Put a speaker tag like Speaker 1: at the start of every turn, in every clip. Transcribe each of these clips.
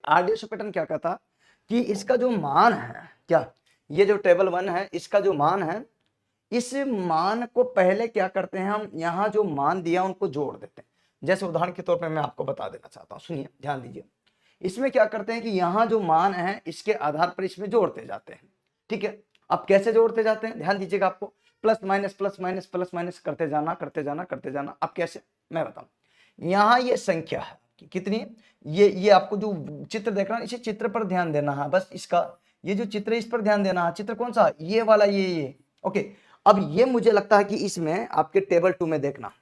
Speaker 1: RDSO pattern क्या कहता कि इसका जो मान है, क्या ये जो टेबल 1 है इसका जो मान है, इस मान को पहले क्या करते हैं हम, यहाँ जो मान दिया उनको जोड़ देते हैं। जैसे उदाहरण के तौर पे मैं आपको बता देना चाहता हूँ, सुनिए ध्यान दीजिए। इसमें क्या करते हैं कि यहाँ जो मान है इसके आधार पर इसमें जोड़ते जाते हैं। ठीक है, अब कैसे जोड़ते जाते हैं ध्यान दीजिएगा, आपको plus minus plus minus plus minus करते जाना करते जाना करते जाना। अब कैसे मैं बताऊं, यहाँ ये संख्या है कितनी, ये आपको जो चित्र देख रहा है इसी चित्र पर ध्यान देना है, बस इसका ये जो चित्र है इस पर ध्यान देना है। चित्र कौन सा, ये वाला, ये ओके। अब ये मुझे लगता है कि इसमें आपके टेबल 2 में देखना,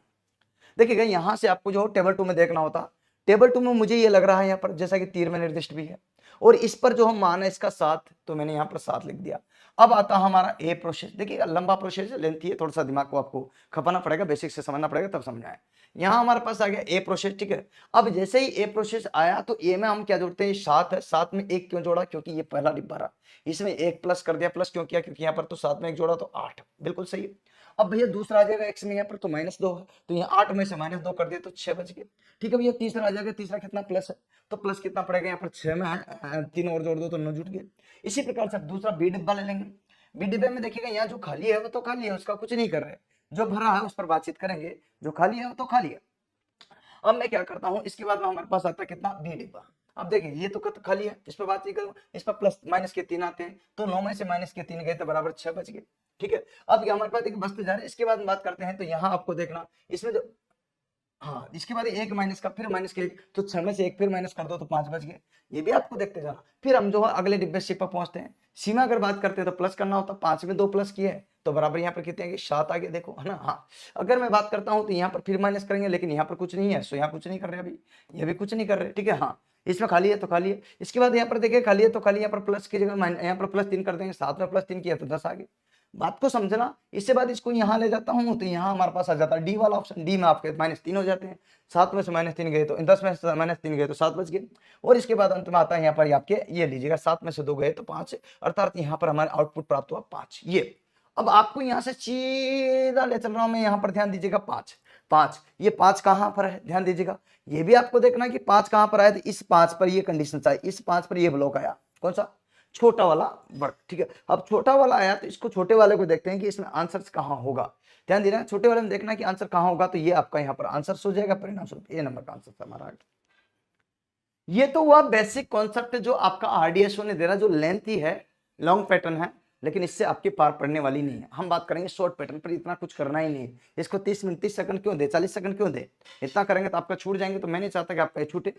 Speaker 1: देखिएगा यहां से आपको जो टेबल 2 में देखना होता, टेबल 2 में मुझे ये लग रहा है यहाँ पर जैसा कि तीर में निर्दिष्ट भी है, और इस पर जो हम मान है इसका 7, तो मैंने यहाँ पर 7 लिख दिया। अब आता हमारा ए प्रोसेस, देखिएगा लंबा प्रोसेस है, लेंथी है, थोड़ा सा दिमाग को आपको खपाना पड़ेगा, बेसिक से समझना पड़ेगा तब समझ आए। यहाँ हमारे पास आ गया ए प्रोसेस, ठीक है। अब जैसे ही ए प्रोसेस आया तो ए में हम क्या जोड़ते हैं, 7 है, 7 में 1 क्यों जोड़ा, क्योंकि ये पहला डिब्बा रहा, इसमें 1 प्लस कर दिया। प्लस क्यों किया, क्योंकि यहाँ पर तो 7 में 1 जोड़ा तो 8, बिल्कुल सही है। अब भैया दूसरा आ जाएगा एक्स में, यहाँ पर तो -2 है, तो यहाँ 8 में से -2 कर दिया तो 6 बच गए। ठीक है भैया, तीसरा आ जाएगा, तीसरा कितना प्लस है, तो प्लस कितना पड़ेगा, यहाँ पर 6 में है, 3 और जोड़ दो तो 9 जुट गए। इसी प्रकार से दूसरा बी डिब्बा ले लेंगे। बी डिब्बे में देखिएगा यहाँ जो खाली है वो तो खाली है, उसका कुछ नहीं कर रहे, जो भरा है उस पर बातचीत करेंगे, जो खाली है वो तो खाली है। अब मैं क्या करता हूँ, इसके बाद में हमारे पास आता है कितना, बी डिब्बा। अब देखिए ये तो खाली है, इस पर बात नहीं करूँ, इस पर प्लस माइनस के 3 आते हैं, तो 9 में से माइनस के 3 गए तो बराबर 6 बच गए। ठीक है, अब ये हमारे पास एक बचते जा रहे हैं। इसके बाद बात करते हैं, तो यहाँ आपको देखना इसमें जो, हाँ इसके बाद 1 माइनस का, फिर माइनस के 1, तो 6 में से 1 फिर माइनस कर दो तो 5 बच गए। ये भी आपको देखते जाना। फिर हम जो है अगले डिब्बे सी पर पहुंचते हैं। सीमा अगर बात करते हैं तो प्लस करना होता, 5 में 2 प्लस किए तो बराबर यहाँ पर कितने आएंगे, 7 आगे, देखो है ना। हाँ अगर मैं बात करता हूँ तो यहाँ पर फिर माइनस करेंगे, लेकिन यहाँ पर कुछ नहीं है, सो यहाँ कुछ नहीं कर रहे अभी, ये भी कुछ नहीं कर रहे। ठीक है, हाँ इसमें खाली है तो खाली है। इसके बाद यहाँ पर देखिए खाली है तो खाली, यहाँ पर प्लस की जगह यहाँ पर +3 कर देंगे, 7 में +3 किया तो 10 आगे। बात को समझना। इसके बाद इसको यहाँ ले जाता हूँ तो यहाँ हमारे पास आ जाता है डी वाला ऑप्शन, डी में आपके -3 हो जाते हैं, 7 में से -3 गए तो 10 में से -3 गए तो 7 बच गए। और इसके बाद अंत में आता है यहाँ पर आपके ये लीजिएगा, 7 में से 2 गए तो 5, अर्थात यहाँ पर हमारे आउटपुट प्राप्त हुआ 5। ये अब आपको यहाँ से सीधा ले चल रहा हूँ मैं, यहाँ पर ध्यान दीजिएगा 5 5, ये 5 कहाँ पर है ध्यान दीजिएगा, ये भी आपको देखना कि 5 कहाँ पर आया, तो इस 5 पर ये कंडीशन चाहिए, इस 5 पर ये ब्लॉक आया, कौन सा, छोटा वाला वर्ग। ठीक है, अब छोटा वाला आया तो इसको छोटे वाले को देखते हैं कि इसमें आंसर कहाँ होगा। ध्यान देना, छोटे वाले में देखना कि आंसर कहाँ होगा, तो ये आपका यहाँ पर आंसर हो जाएगा, परिणाम स्वरूप ए नंबर का आंसर हमारा। ये तो हुआ बेसिक कॉन्सेप्ट जो आपका आरडीएसओ ने दे रहा, जो लेंथी है, लॉन्ग पैटर्न है, लेकिन इससे आपके पार पड़ने वाली नहीं है। हम बात करेंगे शॉर्ट पैटर्न पर, इतना कुछ करना ही नहीं है। इसको 30 मिनट 30 सेकंड क्यों दे, 40 सेकंड क्यों दे, इतना करेंगे तो आपका छूट जाएंगे, तो मैं नहीं चाहता कि आपका छूटे।